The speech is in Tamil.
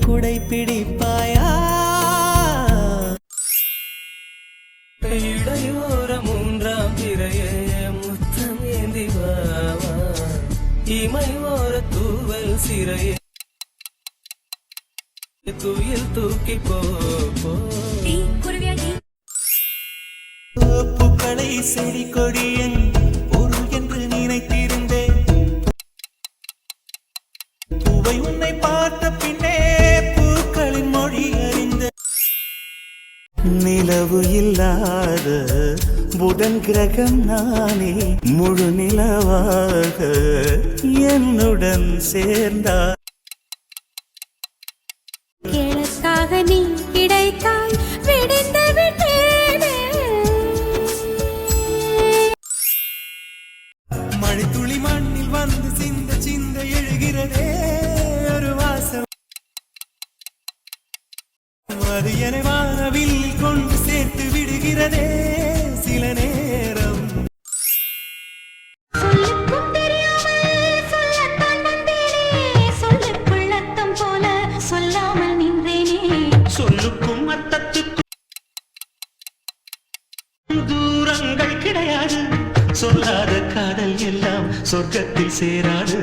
குடை பிடிப்பாயா இடையோர மூன்றாம் திரையே முத்தம் ஏந்தி வாவா இமையோர தூவல் சிறையே துயில் தூக்கி போ பூக்களை செடி கொடியன் பொருள் என்று நினைத்திருந்தேன் பூவை உன்னை பார்த்த பின்னே பூக்களின் மொழி அறிந்த நிலவு இல்லாத புதன் கிரகம் நானே முழு நிலவாக என்னுடன் சேர்ந்தார் எனக்காக நீ கிடைத்தாய் விடிந்து விட்டேனே மழைத்துளி மண்ணில் வந்து சிந்த சிந்த எழுகிறதே ஒரு வாசம் அது என வானவில் கொண்டு சேர்த்து விடுகிறதே சில நேரம் சொல்லுக்கும் அர்த்தத்துக்கும் தூரங்கள் கிடையாது சொல்லாத காதல் எல்லாம் சொர்க்கத்தில் சேராது